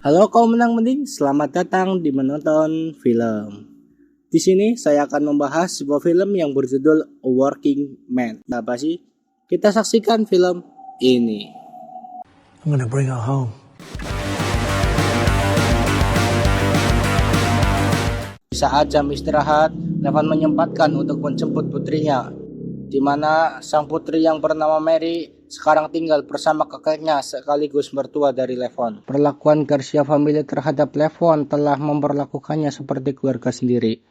Halo kaum menang mending, selamat datang di menonton film. Di sini saya akan membahas sebuah film yang berjudul A Working Man. Apa sih? Kita saksikan film ini. I'm gonna bring her home. Di saat jam istirahat, Levan menyempatkan untuk menjemput putrinya, di mana sang putri yang bernama Mary sekarang tinggal bersama kakeknya sekaligus mertua dari Levon. Perlakuan Garcia Family terhadap Levon telah memperlakukannya seperti keluarga sendiri.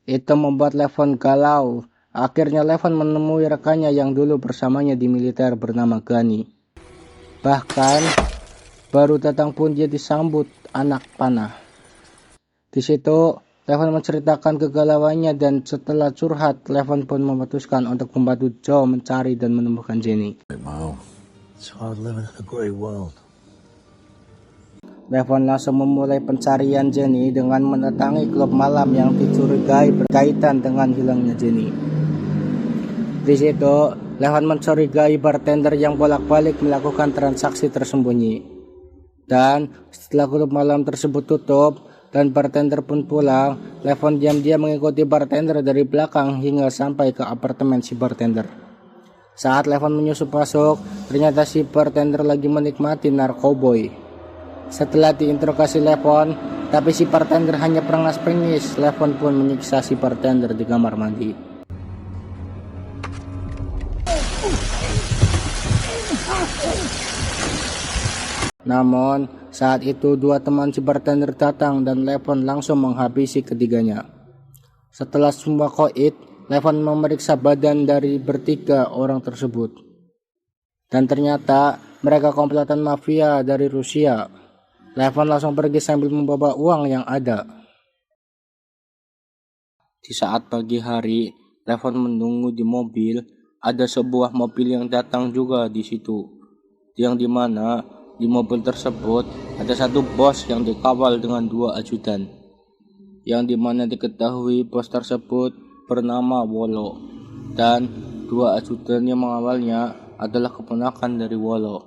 Itu membuat Levon galau. Akhirnya Levon menemui rekannya yang dulu bersamanya di militer bernama Gani. Bahkan baru datang pun dia disambut anak panah. Di situ Levon menceritakan kegalauannya dan setelah curhat, Levon pun memutuskan untuk membantu Joe mencari dan menemukan Jenny. It's hard living in a grey world. Levon langsung memulai pencarian Jenny dengan mendatangi klub malam yang dicurigai berkaitan dengan hilangnya Jenny. Di situ, Levon mencurigai bartender yang bolak-balik melakukan transaksi tersembunyi. Dan setelah klub malam tersebut tutup dan bartender pun pulang, Levon diam-diam mengikuti bartender dari belakang hingga sampai ke apartemen si bartender. Saat Levon menyusup masuk, ternyata si bartender lagi menikmati narkoboy. Setelah diinterogasi Levon, tapi si bartender hanya perengas-perengis, Levon pun menyiksa si bartender di kamar mandi. Namun, saat itu dua teman si bartender datang dan Levon langsung menghabisi ketiganya. Setelah semua koit, Levon memeriksa badan dari bertiga orang tersebut. Dan ternyata mereka komplotan mafia dari Rusia. Levon langsung pergi sambil membawa uang yang ada. Di saat pagi hari, Levon menunggu di mobil. Ada sebuah mobil yang datang juga di situ. Yang dimana di mobil tersebut ada satu bos yang dikawal dengan dua ajudan. Yang dimana diketahui bos tersebut bernama Wolo. Dan dua ajudan yang mengawalnya adalah keponakan dari Wolo.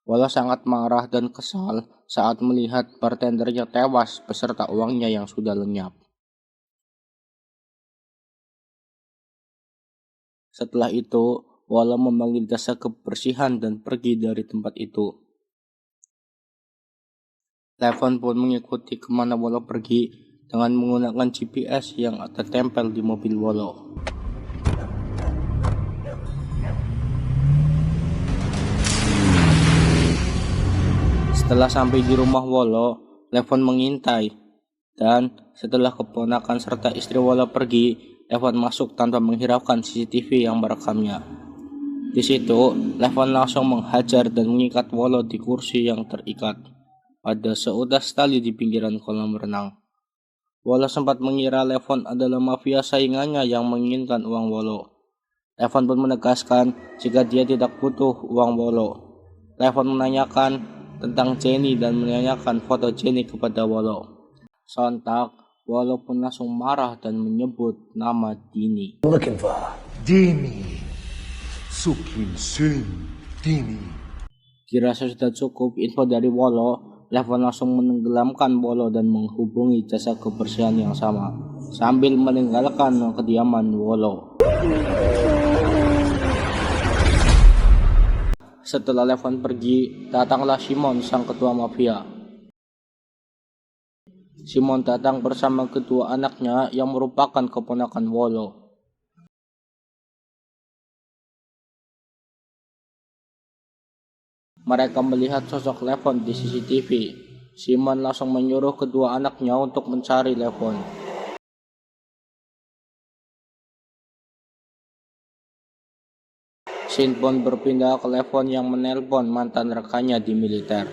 Wolo sangat marah dan kesal saat melihat bartendernya tewas beserta uangnya yang sudah lenyap. Setelah itu, Wolo memanggil jasa kebersihan dan pergi dari tempat itu. Levon pun mengikuti kemana Wolo pergi dengan menggunakan GPS yang tertempel di mobil Wolo. Setelah sampai di rumah Wolo, Levon mengintai. Dan setelah keponakan serta istri Wolo pergi, Levon masuk tanpa menghiraukan CCTV yang merekamnya. Di situ, Levon langsung menghajar dan mengikat Wolo di kursi yang terikat pada seutas tali di pinggiran kolam renang. Wolo sempat mengira Levon adalah mafia saingannya yang menginginkan uang Wolo. Levon pun menegaskan jika dia tidak butuh uang Wolo. Levon menanyakan tentang Jenny dan menanyakan foto Jenny kepada Wolo. Sontak, Wolo pun langsung marah dan menyebut nama Dini. Looking for her. Dini, Sukin Sun, Dini. Dirasa sudah cukup info dari Wolo, Levon langsung menenggelamkan Wolo dan menghubungi jasa kebersihan yang sama, sambil meninggalkan kediaman Wolo. Setelah Levon pergi, datanglah Simon sang ketua mafia. Simon datang bersama kedua anaknya yang merupakan keponakan Wolo. Mereka melihat sosok Levon di CCTV. Simon langsung menyuruh kedua anaknya untuk mencari Levon. Scene pun berpindah ke Levon yang menelpon mantan rekannya di militer.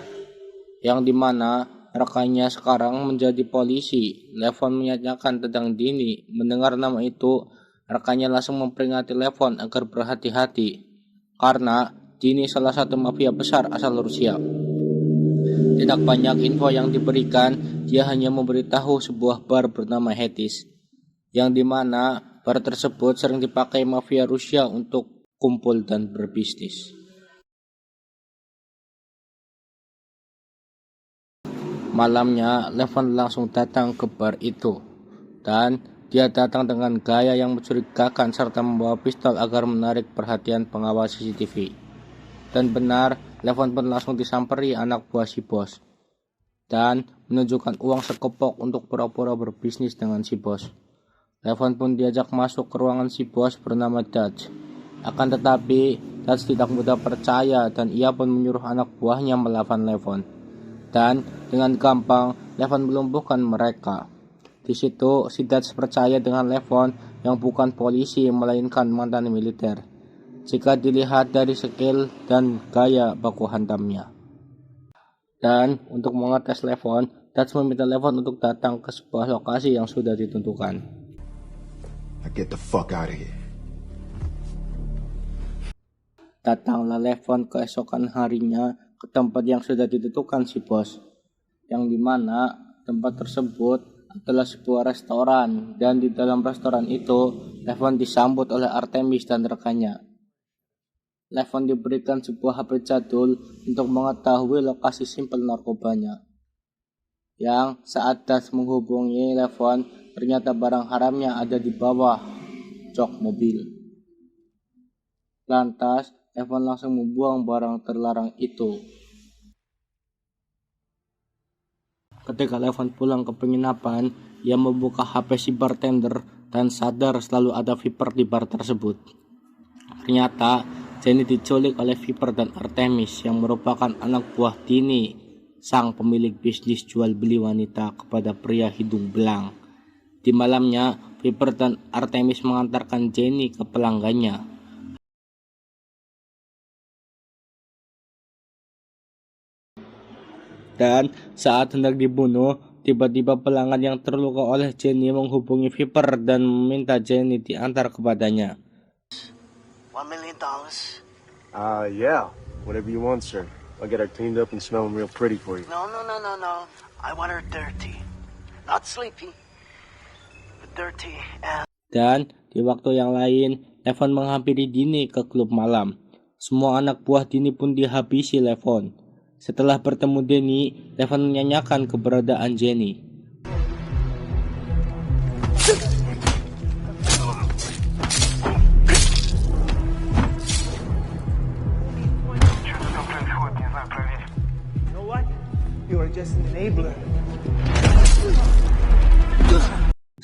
Yang dimana rekannya sekarang menjadi polisi. Levon menyatakan tentang Dini. Mendengar nama itu, rekannya langsung memperingati Levon agar berhati-hati. Karena Dini salah satu mafia besar asal Rusia. Tidak banyak info yang diberikan, dia hanya memberitahu sebuah bar bernama Hetis, yang dimana bar tersebut sering dipakai mafia Rusia untuk kumpul dan berbisnis. Malamnya, Levon langsung datang ke bar itu. Dan dia datang dengan gaya yang mencurigakan serta membawa pistol agar menarik perhatian pengawal CCTV. Dan benar, Levon pun langsung disamperi anak buah si bos. Dan menunjukkan uang sekepok untuk pura-pura berbisnis dengan si bos. Levon pun diajak masuk ke ruangan si bos bernama Dutch. Akan tetapi, Dutch tidak mudah percaya dan ia pun menyuruh anak buahnya melawan Levon. Dan dengan gampang, Levon melumpuhkan mereka. Di situ, si Dutch percaya dengan Levon yang bukan polisi melainkan mantan militer. Jika dilihat dari skill dan gaya baku hantamnya. Dan untuk mengetes Levon, Dutch meminta Levon untuk datang ke sebuah lokasi yang sudah ditentukan. Now get the fuck out of here. Datanglah Levon keesokan harinya ke tempat yang sudah ditentukan si bos. Yang dimana tempat tersebut adalah sebuah restoran, dan di dalam restoran itu Levon disambut oleh Artemis dan rekannya. Levon diberikan sebuah HP jadul untuk mengetahui lokasi simpel narkobanya. Yang saat Dutch menghubungi Levon, ternyata barang haramnya ada di bawah jok mobil. Lantas, Levon langsung membuang barang terlarang itu. Ketika Levon pulang ke penginapan, ia membuka HP si bartender dan sadar selalu ada Viper di bar tersebut. Ternyata, Jenny diculik oleh Viper dan Artemis yang merupakan anak buah Tini, sang pemilik bisnis jual beli wanita kepada pria hidung belang. Di malamnya, Viper dan Artemis mengantarkan Jenny ke pelanggannya. Dan saat hendak dibunuh, tiba-tiba pelanggan yang terluka oleh Jenny menghubungi Viper dan meminta Jenny diantar kepadanya. $1 million? Yeah. Whatever you want, sir. I'll get her cleaned up and smelling real pretty for you. No. I want her dirty. Not sleepy, but dirty and... Dan di waktu yang lain, Levon menghampiri Dini ke klub malam. Semua anak buah Dini pun dihabisi Levon. Setelah bertemu Denny, Levon menyanyikan keberadaan Jenny.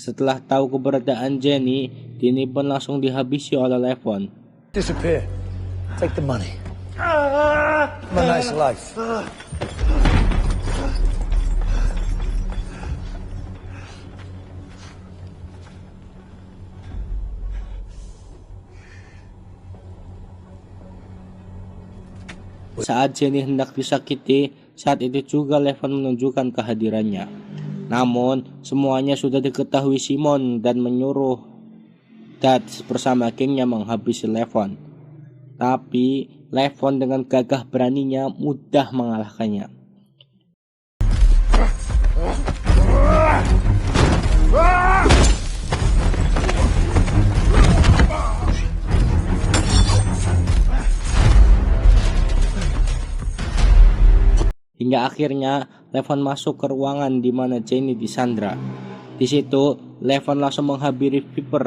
Setelah tahu keberadaan Jenny, Denny pun langsung dihabisi oleh Levon. Disappear. Take the money. My nice life. Saat Jenny hendak disakiti, saat itu juga Levon menunjukkan kehadirannya. Namun, semuanya sudah diketahui Simon dan menyuruh Dutch bersama gengnya menghabisi Levon. Tapi, Levon dengan gagah beraninya mudah mengalahkannya. Hingga akhirnya Levon masuk ke ruangan di mana Jenny disandra. Di situ Levon langsung menghabisi Viper.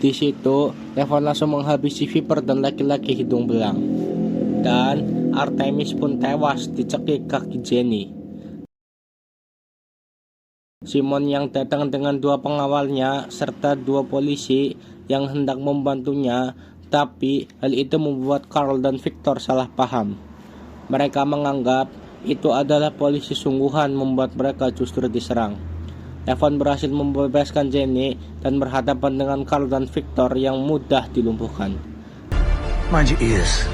Di situ Levon langsung menghabisi Viper dan laki-laki hidung belang. Dan Artemis pun tewas dicekik kaki Jenny. Simon yang datang dengan 2 pengawalnya serta 2 polisi yang hendak membantunya, tapi hal itu membuat Carl dan Victor salah paham. Mereka menganggap itu adalah polisi sungguhan membuat mereka justru diserang. Levon berhasil membebaskan Jenny dan berhadapan dengan Carl dan Victor yang mudah dilumpuhkan. Mind your ears.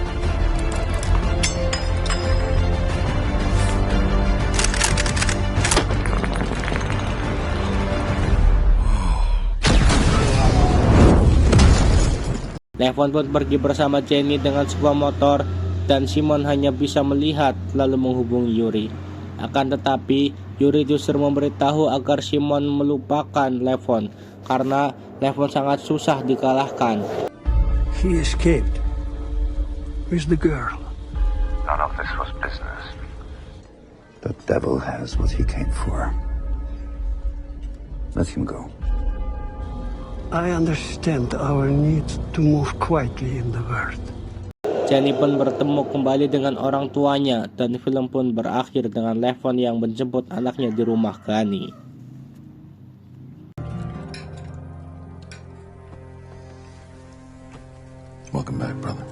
Levon pun pergi bersama Jenny dengan sebuah motor dan Simon hanya bisa melihat lalu menghubungi Yuri. Akan tetapi, Yuri justru memberitahu agar Simon melupakan Levon karena Levon sangat susah dikalahkan. He escaped. Where's the girl? None of this was business. The devil has what he came for. Let him go. I understand our need to move quietly in the world. Jenny pun bertemu kembali dengan orang tuanya dan film pun berakhir dengan Levon yang menjemput anaknya di rumah Gani. Welcome back, brother.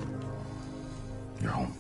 You're home.